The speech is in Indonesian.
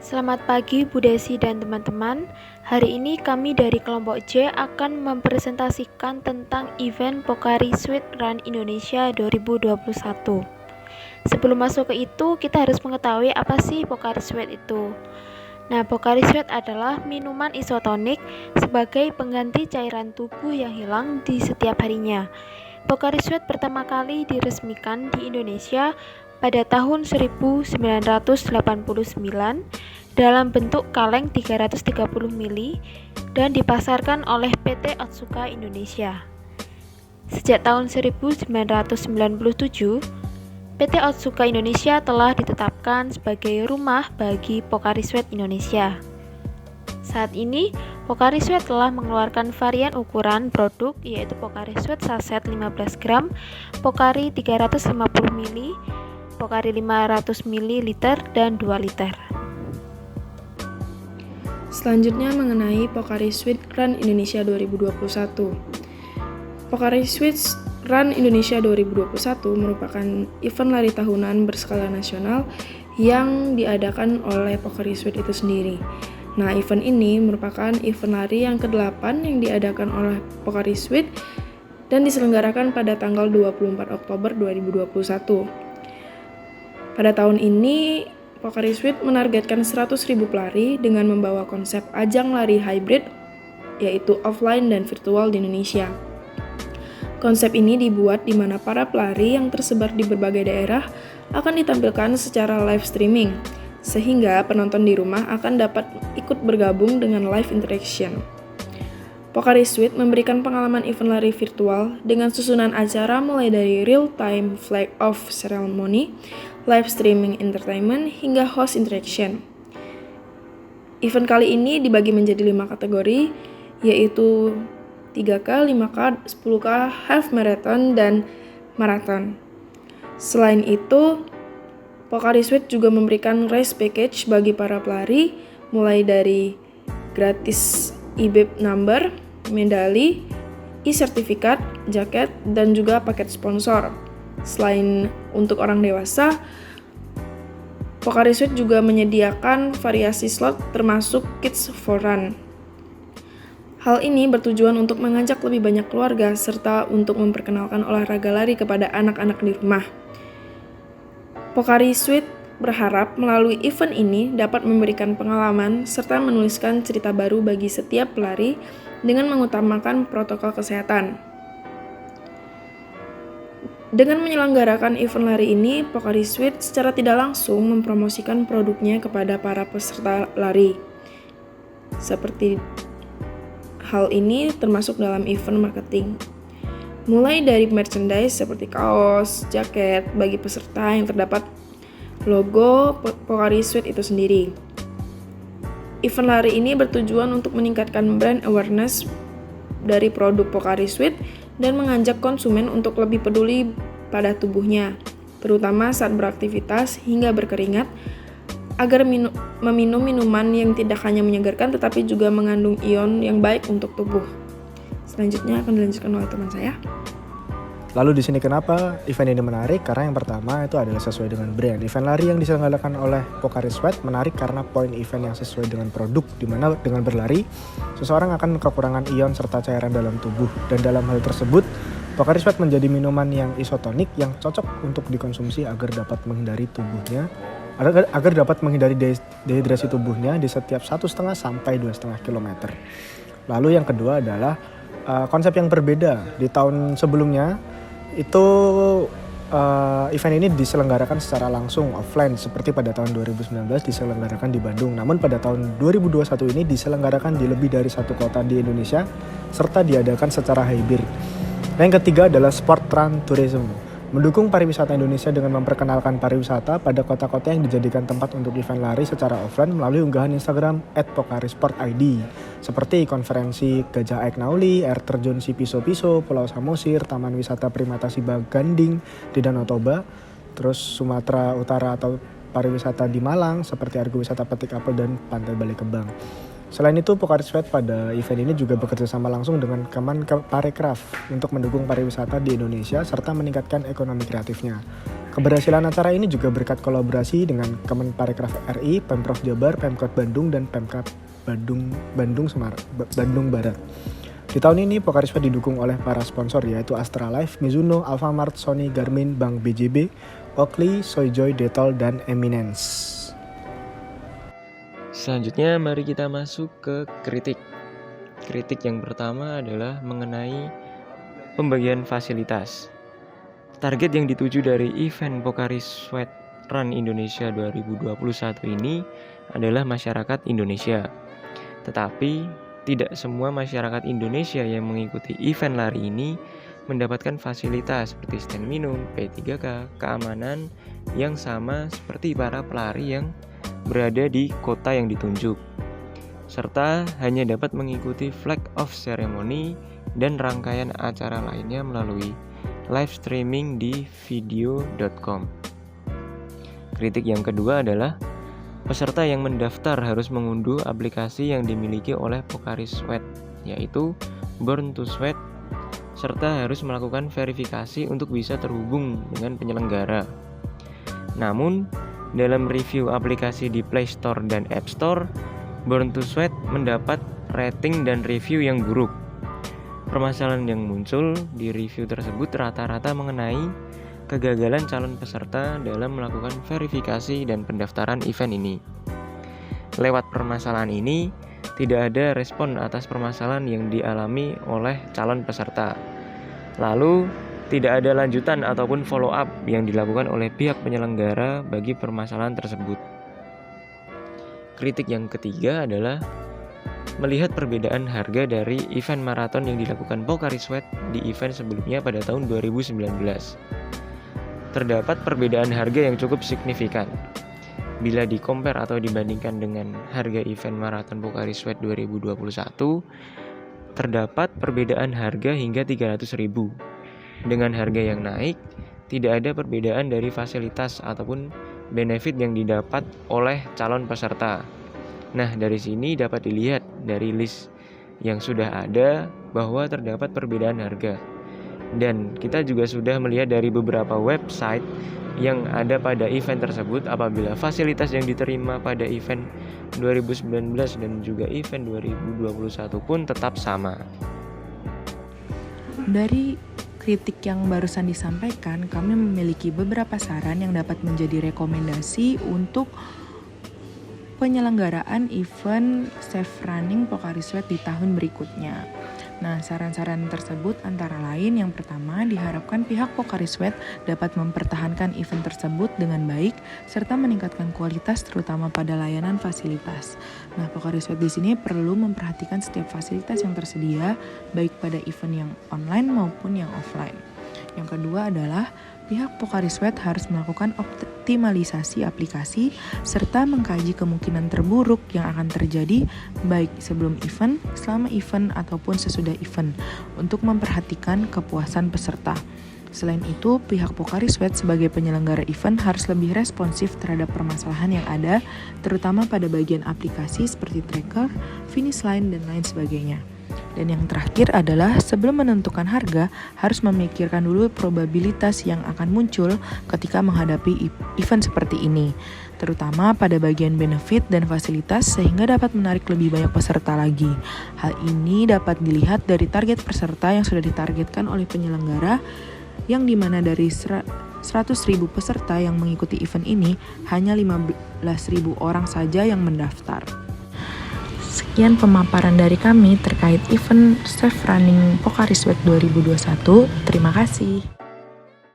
Selamat pagi Bu Desi dan teman-teman. Hari ini kami dari kelompok J akan mempresentasikan tentang event Pocari Sweat Run Indonesia 2021. Sebelum masuk ke itu, kita harus mengetahui apa sih Pocari Sweat itu. Nah, Pocari Sweat adalah minuman isotonik sebagai pengganti cairan tubuh yang hilang di setiap harinya. Pocari Sweat pertama kali diresmikan di Indonesia pada tahun 1989 dalam bentuk kaleng 330 ml dan dipasarkan oleh PT Otsuka Indonesia. Sejak tahun 1997, PT Otsuka Indonesia telah ditetapkan sebagai rumah bagi Pocari Sweat Indonesia. Saat ini, Pocari Sweat telah mengeluarkan varian ukuran produk yaitu Pocari Sweat saset 15 gram, Pocari 350 ml, Pocari 500 ml, dan 2 liter. Selanjutnya mengenai Pocari Sweat Run Indonesia 2021. Pocari Sweat Run Indonesia 2021 merupakan event lari tahunan berskala nasional yang diadakan oleh Pocari Sweat itu sendiri. Nah, event ini merupakan event lari yang ke-8 yang diadakan oleh Pocari Sweat dan diselenggarakan pada tanggal 24 Oktober 2021. Pada tahun ini, Pocari Sweat menargetkan 100.000 pelari dengan membawa konsep ajang lari hybrid, yaitu offline dan virtual di Indonesia. Konsep ini dibuat di mana para pelari yang tersebar di berbagai daerah akan ditampilkan secara live streaming, sehingga penonton di rumah akan dapat ikut bergabung dengan live interaction. Pocari Sweat memberikan pengalaman event lari virtual dengan susunan acara mulai dari real-time flag off ceremony, live streaming entertainment, hingga host interaction. Event kali ini dibagi menjadi 5 kategori, yaitu 3K, 5K, 10K, half marathon, dan marathon. Selain itu, Pocari Sweat juga memberikan race package bagi para pelari, mulai dari gratis e-bib number, medali, e-sertifikat, jaket, dan juga paket sponsor. Selain untuk orang dewasa, Pocari Sweat juga menyediakan variasi slot termasuk Kids for Run. Hal ini bertujuan untuk mengajak lebih banyak keluarga serta untuk memperkenalkan olahraga lari kepada anak-anak di rumah. Pocari Sweat berharap melalui event ini dapat memberikan pengalaman serta menuliskan cerita baru bagi setiap pelari dengan mengutamakan protokol kesehatan. Dengan menyelenggarakan event lari ini, Pocari Sweat secara tidak langsung mempromosikan produknya kepada para peserta lari. Seperti hal ini termasuk dalam event marketing. Mulai dari merchandise seperti kaos, jaket bagi peserta yang terdapat logo Pocari Sweat itu sendiri. Event lari ini bertujuan untuk meningkatkan brand awareness dari produk Pocari Sweat dan mengajak konsumen untuk lebih peduli pada tubuhnya, terutama saat beraktivitas hingga berkeringat, agar meminum minuman yang tidak hanya menyegarkan tetapi juga mengandung ion yang baik untuk tubuh. Selanjutnya akan dilanjutkan oleh teman saya. Lalu di sini kenapa event ini menarik? Karena yang pertama itu adalah sesuai dengan brand. Event lari yang diselenggarakan oleh Pocari Sweat menarik karena poin event yang sesuai dengan produk, di mana dengan berlari, seseorang akan kekurangan ion serta cairan dalam tubuh. Dan dalam hal tersebut, Pocari Sweat menjadi minuman yang isotonik yang cocok untuk dikonsumsi agar dapat menghindari dehidrasi tubuhnya di setiap 1,5 sampai 2,5 km. Lalu yang kedua adalah konsep yang berbeda. Di tahun sebelumnya itu event ini diselenggarakan secara langsung offline seperti pada tahun 2019 diselenggarakan di Bandung. Namun pada tahun 2021 ini diselenggarakan di lebih dari 1 kota di Indonesia serta diadakan secara hybrid. Yang ketiga adalah Sport Run Tourism. Mendukung pariwisata Indonesia dengan memperkenalkan pariwisata pada kota-kota yang dijadikan tempat untuk event lari secara offline melalui unggahan Instagram @PocariSportID seperti konferensi Gajah Aek Nauli, air terjun Sipiso-Piso, Pulau Samosir, Taman Wisata Primata Sibaganding di Danau Toba, terus Sumatera Utara atau pariwisata di Malang seperti Argo Wisata Petik Apel dan Pantai Balekebang. Selain itu, Pocari Sweat pada event ini juga bekerja sama langsung dengan Kemenparekraf untuk mendukung pariwisata di Indonesia serta meningkatkan ekonomi kreatifnya. Keberhasilan acara ini juga berkat kolaborasi dengan Kemenparekraf RI, Pemprov Jabar, Pemkot Bandung, dan Pemkab Bandung Barat. Di tahun ini Pocari Sweat didukung oleh para sponsor yaitu Astralife, Mizuno, Alfamart, Sony, Garmin, Bank BJB, Oakley, Soyjoy, Dettol, dan Eminence. Selanjutnya mari kita masuk ke kritik. Kritik yang pertama adalah mengenai pembagian fasilitas. Target yang dituju dari event Pocari Sweat Run Indonesia 2021 ini adalah masyarakat Indonesia. Tetapi tidak semua masyarakat Indonesia yang mengikuti event lari ini mendapatkan fasilitas seperti stand minum, P3K, keamanan yang sama seperti para pelari yang berada di kota yang ditunjuk, serta hanya dapat mengikuti flag off ceremony dan rangkaian acara lainnya melalui live streaming di video.com. Kritik yang kedua adalah peserta yang mendaftar harus mengunduh aplikasi yang dimiliki oleh Pocari Sweat, yaitu Born to Sweat, serta harus melakukan verifikasi untuk bisa terhubung dengan penyelenggara. Namun, dalam review aplikasi di Play Store dan App Store, Born to Sweat mendapat rating dan review yang buruk. Permasalahan yang muncul di review tersebut rata-rata mengenai kegagalan calon peserta dalam melakukan verifikasi dan pendaftaran event ini. Lewat permasalahan ini, tidak ada respon atas permasalahan yang dialami oleh calon peserta. Lalu, tidak ada lanjutan ataupun follow up yang dilakukan oleh pihak penyelenggara bagi permasalahan tersebut. Kritik yang ketiga adalah melihat perbedaan harga dari event maraton yang dilakukan Pocari Sweat di event sebelumnya pada tahun 2019. Terdapat perbedaan harga yang cukup signifikan. Bila di-compare atau dibandingkan dengan harga event maraton Pocari Sweat 2021, terdapat perbedaan harga hingga 300.000. Dengan harga yang naik, tidak ada perbedaan dari fasilitas ataupun benefit yang didapat oleh calon peserta. Nah, dari sini dapat dilihat dari list yang sudah ada bahwa terdapat perbedaan harga. Dan kita juga sudah melihat dari beberapa website yang ada pada event tersebut apabila fasilitas yang diterima pada event 2019 dan juga event 2021 pun tetap sama. Dari kritik yang barusan disampaikan, kami memiliki beberapa saran yang dapat menjadi rekomendasi untuk penyelenggaraan event safe running Pocari Sweat di tahun berikutnya. Nah, saran-saran tersebut antara lain yang pertama, diharapkan pihak Pocari Sweat dapat mempertahankan event tersebut dengan baik serta meningkatkan kualitas terutama pada layanan fasilitas. Nah, Pocari Sweat di sini perlu memperhatikan setiap fasilitas yang tersedia baik pada event yang online maupun yang offline. Yang kedua adalah pihak Pocari Sweat harus melakukan optimalisasi aplikasi serta mengkaji kemungkinan terburuk yang akan terjadi baik sebelum event, selama event, ataupun sesudah event untuk memperhatikan kepuasan peserta. Selain itu, pihak Pocari Sweat sebagai penyelenggara event harus lebih responsif terhadap permasalahan yang ada, terutama pada bagian aplikasi seperti tracker, finish line, dan lain sebagainya. Dan yang terakhir adalah sebelum menentukan harga, harus memikirkan dulu probabilitas yang akan muncul ketika menghadapi event seperti ini, terutama pada bagian benefit dan fasilitas sehingga dapat menarik lebih banyak peserta lagi. Hal ini dapat dilihat dari target peserta yang sudah ditargetkan oleh penyelenggara, yang dimana dari 100.000 peserta yang mengikuti event ini, hanya 15.000 orang saja yang mendaftar. Sekian pemaparan dari kami terkait event Safe Running Pocari Sweat 2021. Terima kasih.